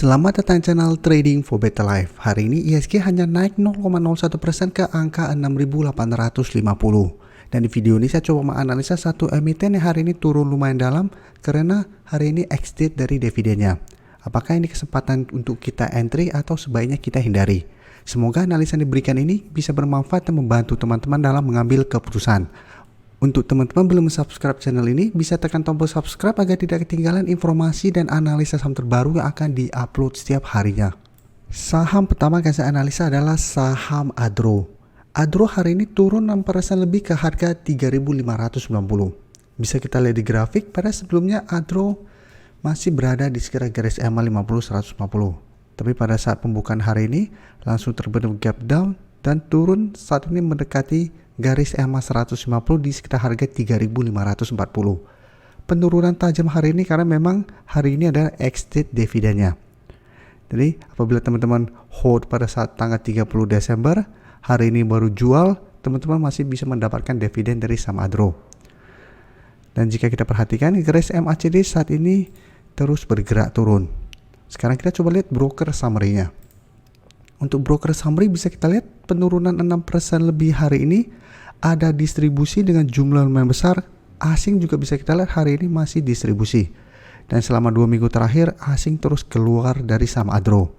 Selamat datang channel Trading for Better Life. Hari ini ISG hanya naik 0,01% ke angka 6.850. Dan di video ini saya coba menganalisa satu emiten yang hari ini turun lumayan dalam karena hari ini exit dari dividennya. Apakah ini kesempatan untuk kita entry atau sebaiknya kita hindari? Semoga analisa yang diberikan ini bisa bermanfaat dan membantu teman-teman dalam mengambil keputusan. Untuk teman-teman belum subscribe channel ini, bisa tekan tombol subscribe agar tidak ketinggalan informasi dan analisa saham terbaru yang akan di-upload setiap harinya. Saham pertama yang saya analisa adalah saham Adro. Adro hari ini turun 6% lebih ke harga 3.590. Bisa kita lihat di grafik, pada sebelumnya Adro masih berada di sekitar garis EMA 50-150. Tapi pada saat pembukaan hari ini langsung terbentuk gap down dan turun saat ini mendekati garis EMA 150 di sekitar harga 3.540. Penurunan tajam hari ini karena memang hari ini adalah exit dividennya. Jadi apabila teman-teman hold pada saat tanggal 30 Desember, hari ini baru jual, teman-teman masih bisa mendapatkan dividen dari saham Adro. Dan jika kita perhatikan, garis MACD saat ini terus bergerak turun. Sekarang kita coba lihat broker summary-nya. Untuk broker summary bisa kita lihat penurunan 6% lebih hari ini, ada distribusi dengan jumlah lumayan besar. Asing juga bisa kita lihat hari ini masih distribusi. Dan selama 2 minggu terakhir asing terus keluar dari saham Adro.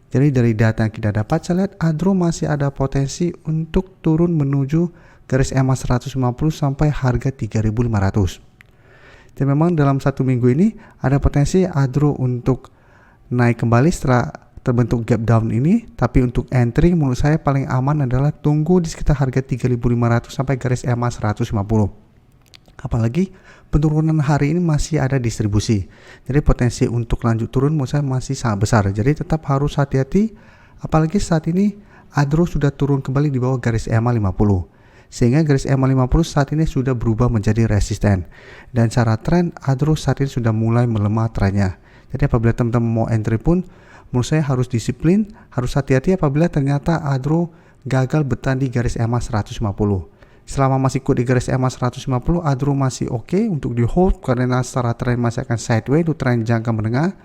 Jadi dari data yang kita dapat, saya lihat Adro masih ada potensi untuk turun menuju garis EMA 150 sampai harga 3.500. Dan memang dalam 1 minggu ini ada potensi Adro untuk naik kembali setelah terbentuk gap down ini, tapi untuk entry menurut saya paling aman adalah tunggu di sekitar harga 3.500 sampai garis EMA 150. Apalagi penurunan hari ini masih ada distribusi. Jadi potensi untuk lanjut turun menurut saya masih sangat besar. Jadi tetap harus hati-hati, apalagi saat ini Adro sudah turun kembali di bawah garis EMA 50. Sehingga garis EMA 50 saat ini sudah berubah menjadi resisten. Dan secara tren Adro saat ini sudah mulai melemah trennya. Jadi apabila teman-teman mau entry pun menurut saya harus disiplin, harus hati-hati apabila ternyata Adro gagal bertahan di garis EMA 150. Selama masih ikut di garis EMA 150, Adro masih oke untuk di hold karena secara tren masih akan sideways, itu tren jangka menengah,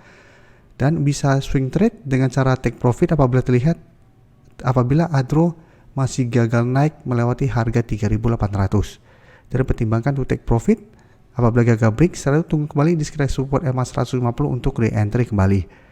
dan bisa swing trade dengan cara take profit apabila Adro masih gagal naik melewati harga 3.800. Jadi pertimbangkan untuk take profit. Apabila gagal break, setelah itu tunggu kembali di sekitar support EMA 150 untuk re-entry kembali.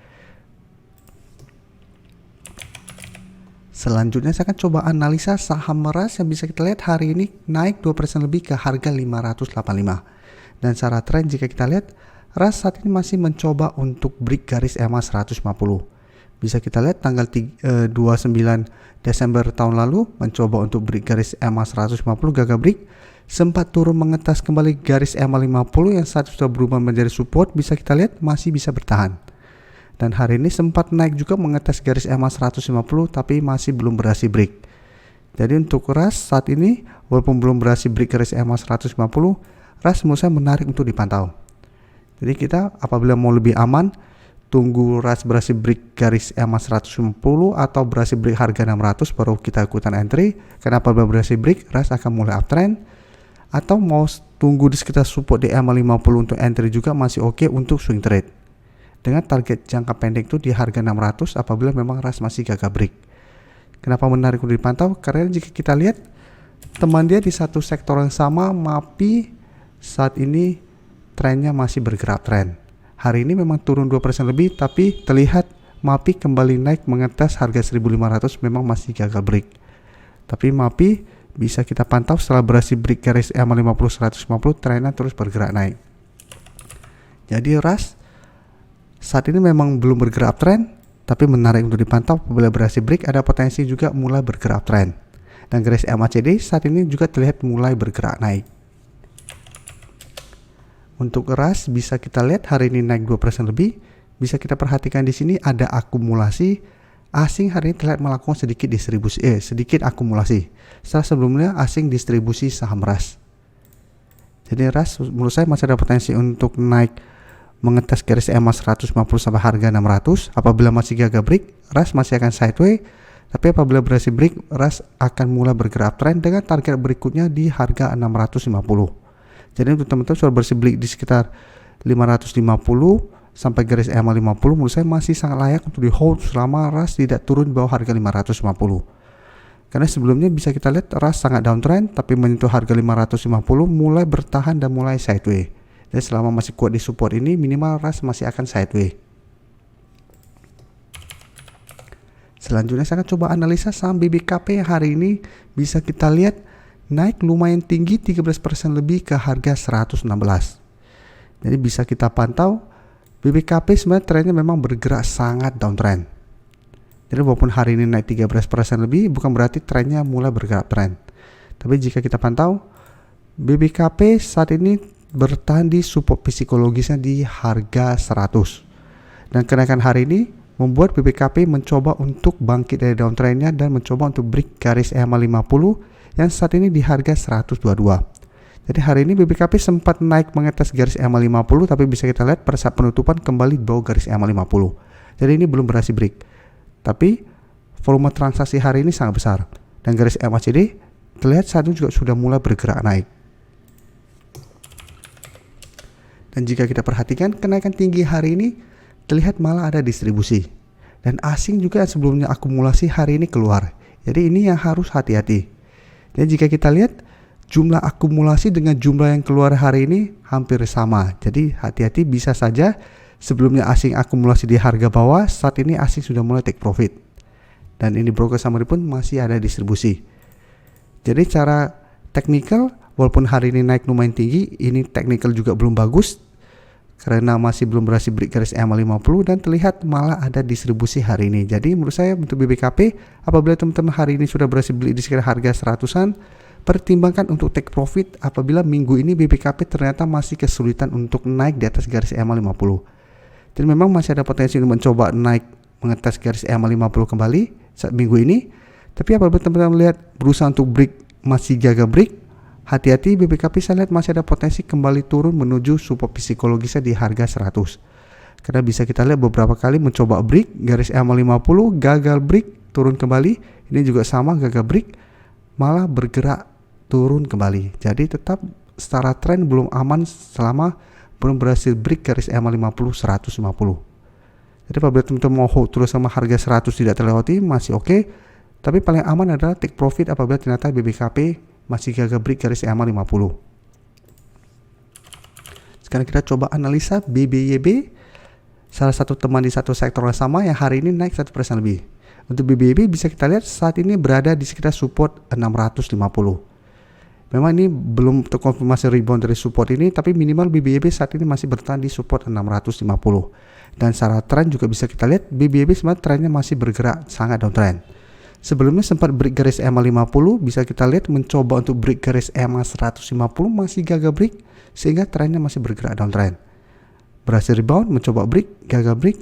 Selanjutnya saya akan coba analisa saham Meras yang bisa kita lihat hari ini naik 2% lebih ke harga 585. Dan secara tren jika kita lihat, Meras saat ini masih mencoba untuk break garis EMA 150. Bisa kita lihat tanggal 29 Desember tahun lalu mencoba untuk break garis EMA 150, gagal break. Sempat turun mengetas kembali garis EMA 50 yang saat sudah berubah menjadi support, bisa kita lihat masih bisa bertahan. Dan hari ini sempat naik juga mengetes garis EMA 150 tapi masih belum berhasil break. Jadi untuk RAS saat ini walaupun belum berhasil break garis EMA 150, RAS menurut saya menarik untuk dipantau. Jadi kita apabila mau lebih aman, tunggu RAS berhasil break garis EMA 150 atau berhasil break harga 600 baru kita ikutan entry. Karena apabila berhasil break, RAS akan mulai uptrend. Atau mau tunggu di sekitar support di EMA 50 untuk entry juga masih oke untuk swing trade. Dengan target jangka pendek itu di harga 600 apabila memang RAS masih gagal break. Kenapa menarik untuk dipantau? Karena jika kita lihat teman dia di satu sektor yang sama, MAPI saat ini trennya masih bergerak tren. Hari ini memang turun 2% lebih, tapi terlihat MAPI kembali naik mengetes harga 1.500 memang masih gagal break. Tapi MAPI bisa kita pantau setelah berhasil break garis EMA 50-150 trennya terus bergerak naik. Jadi RAS saat ini memang belum bergerak uptrend, tapi menarik untuk dipantau apabila berhasil break ada potensi juga mulai bergerak uptrend. Dan garis MACD saat ini juga terlihat mulai bergerak naik. Untuk RAS bisa kita lihat hari ini naik 2% lebih. Bisa kita perhatikan di sini ada akumulasi. Asing hari ini terlihat melakukan sedikit akumulasi. Setelah sebelumnya asing distribusi saham RAS. Jadi RAS menurut saya masih ada potensi untuk naik mengetes garis EMA 150 sampai harga 600. Apabila masih gagal break, RAS masih akan sideways. Tapi apabila berhasil break, RAS akan mulai bergerak uptrend dengan target berikutnya di harga 650. Jadi untuk teman-teman sudah berhasil break di sekitar 550 sampai garis EMA 50 menurut saya masih sangat layak untuk di hold selama RAS tidak turun di bawah harga 550. Karena sebelumnya bisa kita lihat RAS sangat downtrend tapi menyentuh harga 550 mulai bertahan dan mulai sideways. Dan selama masih kuat di support ini minimal RAS masih akan sideways. Selanjutnya saya akan coba analisa saham BBKP yang hari ini bisa kita lihat naik lumayan tinggi 13% lebih ke harga 116. Jadi bisa kita pantau BBKP sebenarnya trennya memang bergerak sangat downtrend. Jadi walaupun hari ini naik 13% lebih bukan berarti trennya mulai bergerak trend. Tapi jika kita pantau BBKP saat ini bertahan di support psikologisnya di harga 100. Dan kenaikan hari ini membuat BBKP mencoba untuk bangkit dari downtrendnya dan mencoba untuk break garis EMA 50 yang saat ini di harga 122. Jadi hari ini BBKP sempat naik mengetes garis EMA 50 tapi bisa kita lihat pada saat penutupan kembali di bawah garis EMA 50. Jadi ini belum berhasil break. Tapi volume transaksi hari ini sangat besar dan garis MACD terlihat saat ini juga sudah mulai bergerak naik. Dan jika kita perhatikan kenaikan tinggi hari ini terlihat malah ada distribusi dan asing juga yang sebelumnya akumulasi hari ini keluar. Jadi ini yang harus hati-hati. Dan jika kita lihat jumlah akumulasi dengan jumlah yang keluar hari ini hampir sama. Jadi hati-hati, bisa saja sebelumnya asing akumulasi di harga bawah, saat ini asing sudah mulai take profit. Dan ini broker summary pun masih ada distribusi. Jadi cara technical walaupun hari ini naik lumayan tinggi, ini technical juga belum bagus karena masih belum berhasil break garis EMA 50 dan terlihat malah ada distribusi hari ini. Jadi menurut saya untuk BBKP apabila teman-teman hari ini sudah berhasil beli di sekitar harga 100-an, pertimbangkan untuk take profit apabila minggu ini BBKP ternyata masih kesulitan untuk naik di atas garis EMA 50. Jadi memang masih ada potensi untuk mencoba naik mengetes garis EMA 50 kembali saat minggu ini. Tapi apabila teman-teman melihat berusaha untuk break masih gagal break, hati-hati, BBKP saya lihat masih ada potensi kembali turun menuju support psikologisnya di harga 100. Karena bisa kita lihat beberapa kali mencoba break garis EMA 50, gagal break, turun kembali. Ini juga sama, gagal break, malah bergerak turun kembali. Jadi tetap secara tren belum aman selama belum berhasil break garis EMA 50 150. Jadi apabila teman-teman mau hold terus sama harga 100 tidak terlewati masih oke. Tapi paling aman adalah take profit apabila ternyata BBKP masih gagal break garis EMA 50. Sekarang kita coba analisa BBYB, salah satu teman di satu sektor yang sama yang hari ini naik 1% lebih. Untuk BBYB bisa kita lihat saat ini berada di sekitar support 650. Memang ini belum terkonfirmasi rebound dari support ini, tapi minimal BBYB saat ini masih bertahan di support 650. Dan secara tren juga bisa kita lihat BBYB sebenarnya trennya masih bergerak sangat downtrend. Sebelumnya sempat break garis EMA 50, bisa kita lihat mencoba untuk break garis EMA 150 masih gagal break sehingga trennya masih bergerak downtrend. Berhasil rebound, mencoba break, gagal break,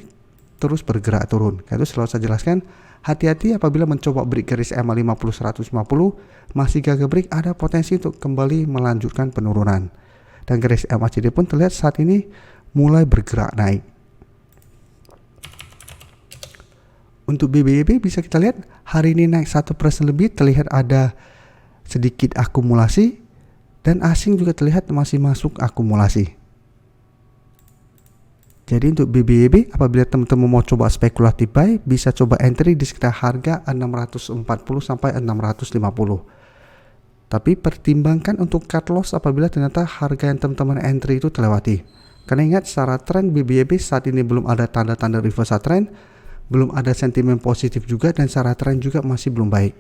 terus bergerak turun. Itu selalu saya jelaskan, hati-hati apabila mencoba break garis EMA 50 150 masih gagal break, ada potensi untuk kembali melanjutkan penurunan. Dan garis MACD pun terlihat saat ini mulai bergerak naik. Untuk BBYB bisa kita lihat hari ini naik 1% lebih, terlihat ada sedikit akumulasi dan asing juga terlihat masih masuk akumulasi. Jadi untuk BBYB apabila teman-teman mau coba spekulatif buy bisa coba entry di sekitar harga 640 sampai 650. Tapi pertimbangkan untuk cut loss apabila ternyata harga yang teman-teman entry itu terlewati. Karena ingat secara tren BBYB saat ini belum ada tanda-tanda reversal trend, belum ada sentimen positif juga dan secara tren juga masih belum baik.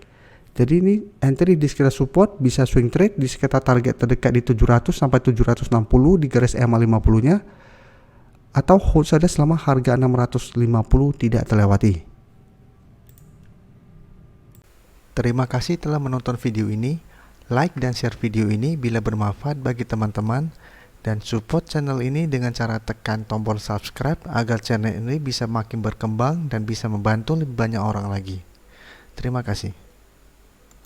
Jadi ini entry di sekitar support, bisa swing trade di sekitar target terdekat di 700 sampai 760 di garis EMA 50 nya, atau hold saja selama harga 650 tidak terlewati. Terima kasih telah menonton video ini. Like dan share video ini bila bermanfaat bagi teman-teman. Dan support channel ini dengan cara tekan tombol subscribe agar channel ini bisa makin berkembang dan bisa membantu lebih banyak orang lagi. Terima kasih.